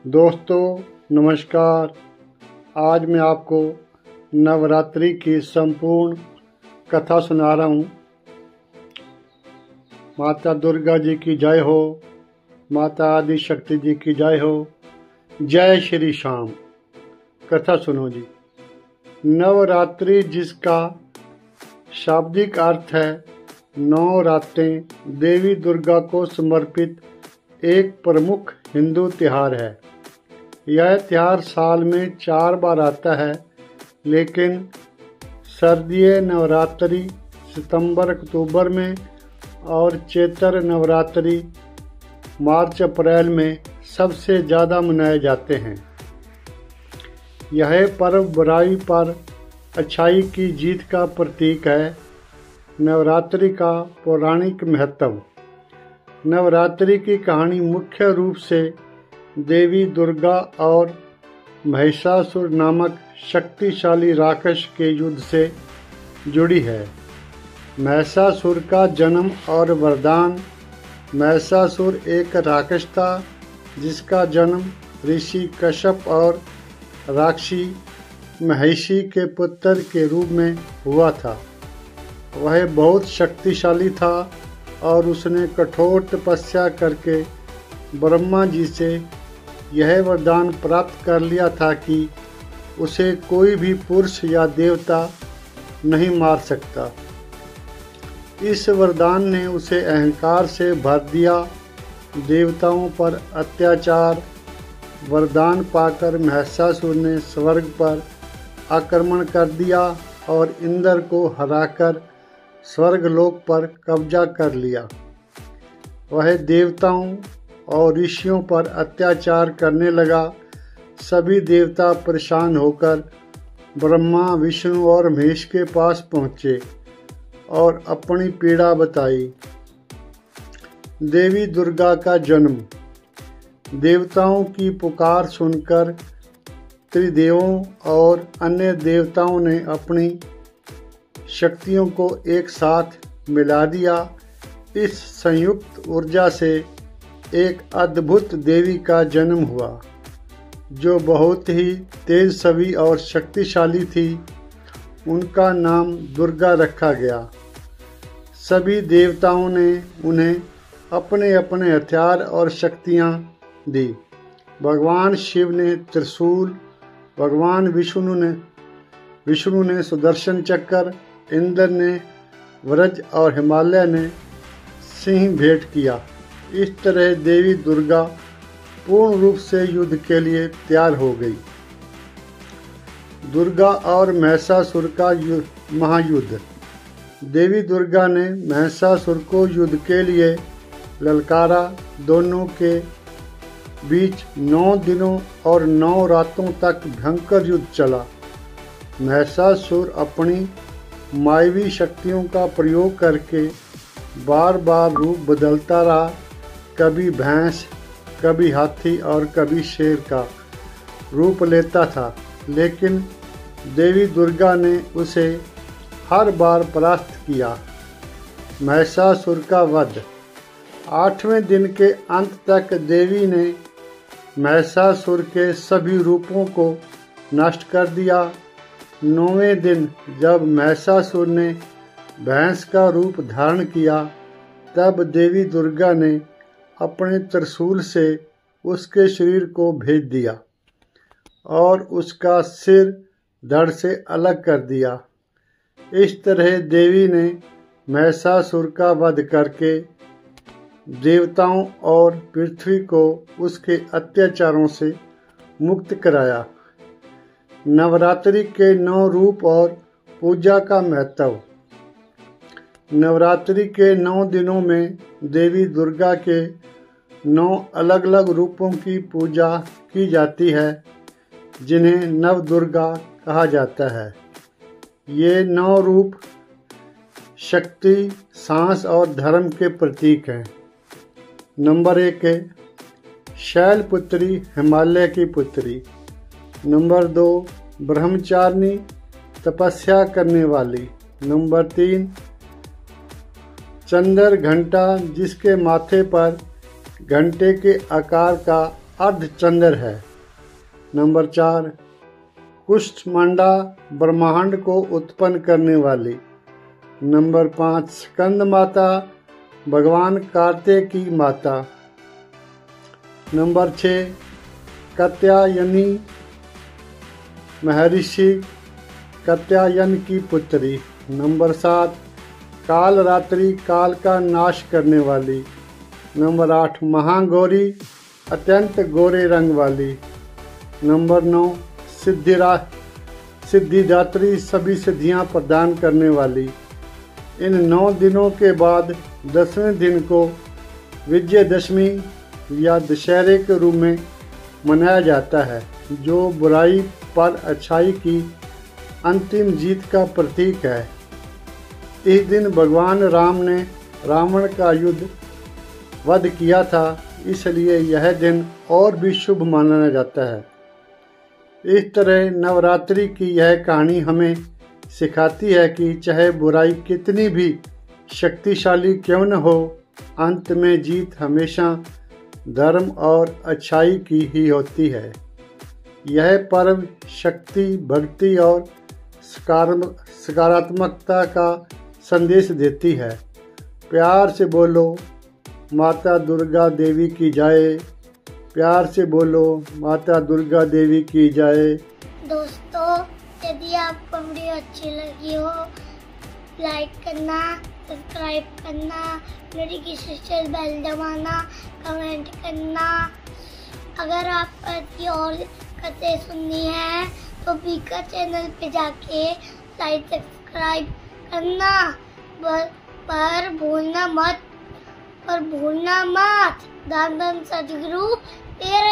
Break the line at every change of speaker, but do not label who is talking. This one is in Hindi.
दोस्तों नमस्कार। आज मैं आपको नवरात्रि की संपूर्ण कथा सुना रहा हूँ। माता दुर्गा जी की जय हो, माता आदि शक्ति जी की जय हो। जय श्री श्याम। कथा सुनो जी। नवरात्रि, जिसका शाब्दिक अर्थ है 9 रातें, देवी दुर्गा को समर्पित एक प्रमुख हिंदू त्योहार है। यह त्योहार साल में 4 बार आता है, लेकिन सर्दीय नवरात्रि सितंबर-अक्टूबर में और चैत्र नवरात्रि मार्च-अप्रैल में सबसे ज़्यादा मनाए जाते हैं। यह पर्व बुराई पर अच्छाई की जीत का प्रतीक है। नवरात्रि का पौराणिक महत्व। नवरात्रि की कहानी मुख्य रूप से देवी दुर्गा और महिषासुर नामक शक्तिशाली राक्षस के युद्ध से जुड़ी है। महिषासुर का जन्म और वरदान। महिषासुर एक राक्षस था जिसका जन्म ऋषि कश्यप और राक्षसी महिषी के पुत्र के रूप में हुआ था। वह बहुत शक्तिशाली था और उसने कठोर तपस्या करके ब्रह्मा जी से यह वरदान प्राप्त कर लिया था कि उसे कोई भी पुरुष या देवता नहीं मार सकता। इस वरदान ने उसे अहंकार से भर दिया। देवताओं पर अत्याचार। वरदान पाकर महिषासुर ने स्वर्ग पर आक्रमण कर दिया और इंद्र को हराकर स्वर्गलोक पर कब्जा कर लिया। वह देवताओं और ऋषियों पर अत्याचार करने लगा। सभी देवता परेशान होकर ब्रह्मा, विष्णु और महेश के पास पहुँचे और अपनी पीड़ा बताई। देवी दुर्गा का जन्म। देवताओं की पुकार सुनकर त्रिदेवों और अन्य देवताओं ने अपनी शक्तियों को एक साथ मिला दिया। इस संयुक्त ऊर्जा से एक अद्भुत देवी का जन्म हुआ, जो बहुत ही तेजस्वी और शक्तिशाली थी। उनका नाम दुर्गा रखा गया। सभी देवताओं ने उन्हें अपने अपने हथियार और शक्तियाँ दी। भगवान शिव ने त्रिशूल, भगवान विष्णु ने सुदर्शन चक्र, इंद्र ने वज्र और हिमालय ने सिंह भेंट किया। इस तरह देवी दुर्गा पूर्ण रूप से युद्ध के लिए तैयार हो गई। दुर्गा और महिषासुर का महायुद्ध। देवी दुर्गा ने महिषासुर को युद्ध के लिए ललकारा। दोनों के बीच 9 दिनों और 9 रातों तक भयंकर युद्ध चला। महिषासुर अपनी मायावी शक्तियों का प्रयोग करके बार बार रूप बदलता रहा। कभी भैंस, कभी हाथी और कभी शेर का रूप लेता था, लेकिन देवी दुर्गा ने उसे हर बार परास्त किया। महिषासुर का वध। 8वें दिन के अंत तक देवी ने महिषासुर के सभी रूपों को नष्ट कर दिया। 9वें दिन जब महिषासुर ने भैंस का रूप धारण किया, तब देवी दुर्गा ने अपने त्रिशूल से उसके शरीर को भेद दिया और उसका सिर धड़ से अलग कर दिया। इस तरह देवी ने महिषासुर का वध करके देवताओं और पृथ्वी को उसके अत्याचारों से मुक्त कराया। नवरात्रि के 9 रूप और पूजा का महत्व। नवरात्रि के 9 दिनों में देवी दुर्गा के 9 अलग अलग रूपों की पूजा की जाती है, जिन्हें नव दुर्गा कहा जाता है। ये 9 रूप शक्ति, साहस और धर्म के प्रतीक हैं। नंबर 1 है शैलपुत्री, हिमालय की पुत्री। नंबर 2 ब्रह्मचारिणी, तपस्या करने वाली। नंबर 3 चंद्र घंटा, जिसके माथे पर घंटे के आकार का अर्धचंद्र है। नंबर 4, कुष्ठमांडा ब्रह्मांड को उत्पन्न करने वाली। नंबर 5, स्कंद माता भगवान कार्तिकेय की माता। नंबर 6, कात्यायनी महर्षि कात्यायन की पुत्री। नंबर 7, काल रात्रि काल का नाश करने वाली। नंबर 8, महागौरी अत्यंत गोरे रंग वाली। नंबर 9, सिद्धिदात्री सभी सिद्धियां प्रदान करने वाली। इन 9 दिनों के बाद 10वें दिन को विजयदशमी या दशहरे के रूप में मनाया जाता है, जो बुराई पर अच्छाई की अंतिम जीत का प्रतीक है। इस दिन भगवान राम ने रावण का युद्ध वध किया था, इसलिए यह दिन और भी शुभ माना जाता है। इस तरह नवरात्रि की यह कहानी हमें सिखाती है कि चाहे बुराई कितनी भी शक्तिशाली क्यों न हो, अंत में जीत हमेशा धर्म और अच्छाई की ही होती है। यह पर्व शक्ति, भक्ति और सकारात्मकता का संदेश देती है। प्यार से बोलो माता दुर्गा देवी की जय। प्यार से बोलो माता दुर्गा देवी की जय।
दोस्तों, यदि आपको वीडियो अच्छी लगी हो, लाइक करना, सब्सक्राइब करना, नोटिफिकेशन बेल दबाना, कमेंट करना। अगर आपको और कथें सुननी है तो बीका चैनल पे जाके लाइक सब्सक्राइब करना, पर भूलना मत। धन धन सद्गुरु तेरा